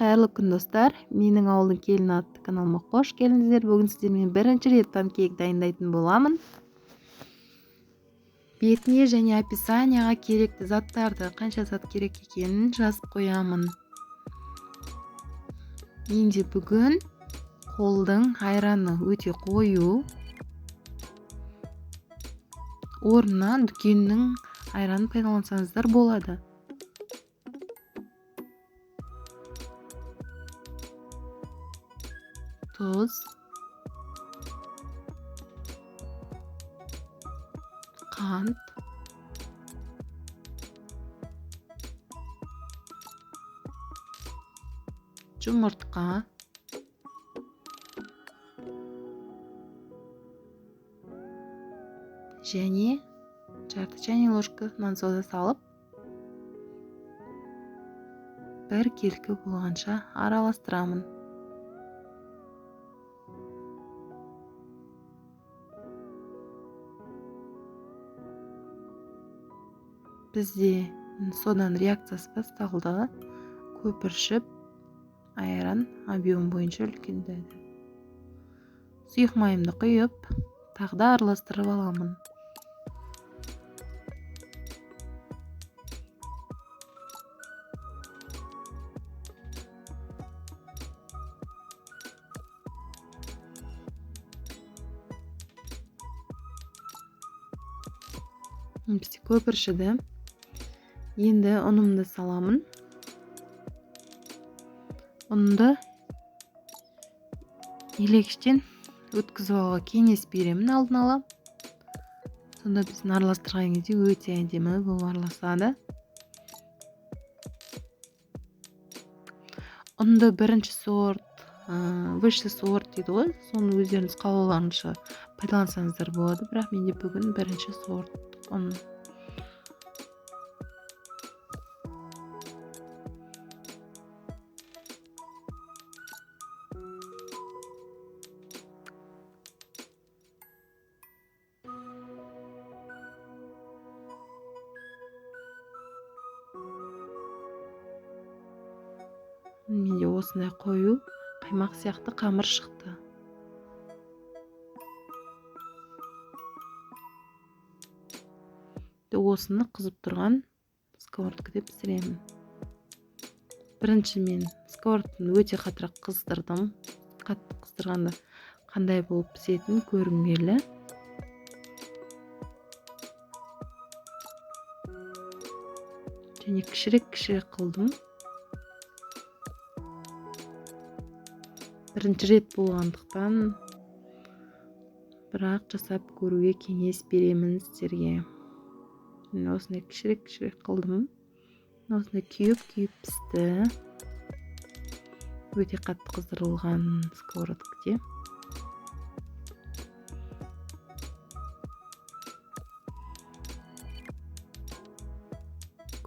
қайырлы күн достар. Менің ауылдың келіні атты каналыма қош келдіңіздер. Бүгін сіздермен бірінші рет панкейк дайындайтын боламын. Бетіне және описанияға керекті заттарды, қанша зат керек екенін жазып қоямын. Менде бүгін қолдың айраны өте қою. Орнына дүкеннің айранын пайдалансаңыздар болады. Тұз, қант, жұмыртқа, және жарты чайный ложка нан сода салып, бір келкі болғанша араластырамын. Бізде содан реакциясы басталды. Көпіршіп, айран объем бойынша үлкендеді. Сұйық майымды құйып, тағы да араластырып аламын. Бізде көпіршіді. Енді ұнымды саламын. Ұнды елегіштен өткізіп алуға кеңес беремін алдын ала. Сонда біздің араластырған кезде өте әдемі болып араласады. Ұнды бірінші сорт, высший сорт дейді ғой. Соны өздеріңіз қалауларыңызша пайдалансаңыздар болады. Бірақ менде бүгін бірінші сорт ұн. Менде осындай қою қаймақ сияқты қамыр шықты. Осыны қызып тұрған сковородкада пісіремін. Бірінші мен сковородканы өте қаттырақ қыздырдым. Қатты қыздырғанда қандай болып пісетінін көргім келді. Және кішірек қылдым. Бірінші рет болғандықтан, бірақ жасап көруге кеңес беремін сіздерге. Осындай кішірек қылдым. Осындай күйіп пісті. Өте қатты қыздырылған сковородкада.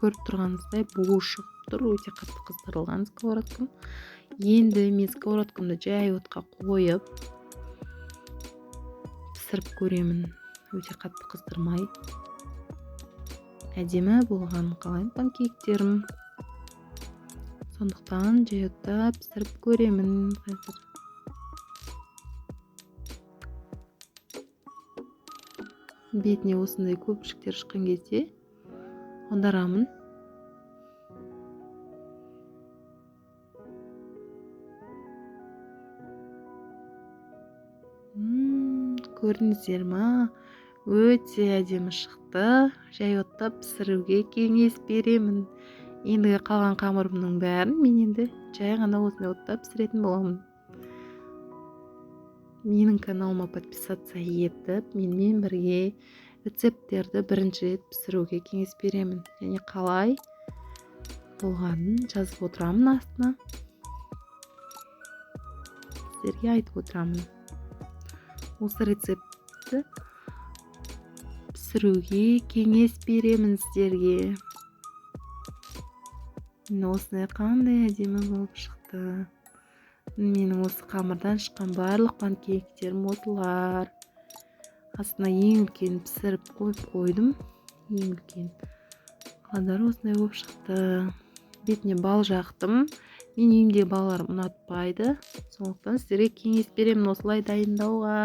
Көріп тұрғаныңыздай буы шығып тұр. Өте қатты қыздырылған сковородкам. Енді мен сковородкамды жай отқа қойып пісіріп көремін. Өте қатты қыздырмай. Әдемі болғанын қалаймын панкейктерім. Сондықтан жай отта пісіріп көремін қазір. Бетіне осындай көпіршіктер шыққан кезде ондарамын. Көрдіңіздер ма? Өте әдемі шықты. Жай отта пісіруге кеңес беремін. Ендігі қалған қамырымның бәрін мен енді жай ғана осындай отта пісіретін боламын. Менің каналыма подписаться етіп, менімен бірге рецепттерді бірінші рет пісіруге кеңес беремін. Және қалай болғанын жазып отырамын астына. Сіздерге айтып отырамын. Осы рецепті пісіруге кеңес беремін сіздерге. Осындай қандай әдемі болып шықты. Менің осы қамырдан шыққан барлық панкейктерім осылар. Астына ең үлкен пісіріп қойдым. Ең үлкен. Қаладары осындай болып шықты. Бетіне бал жақтым. менің үйімдегі балаларым ұнатпайды. Сондықтан сіздерге кеңес беремін осылай дайындауға.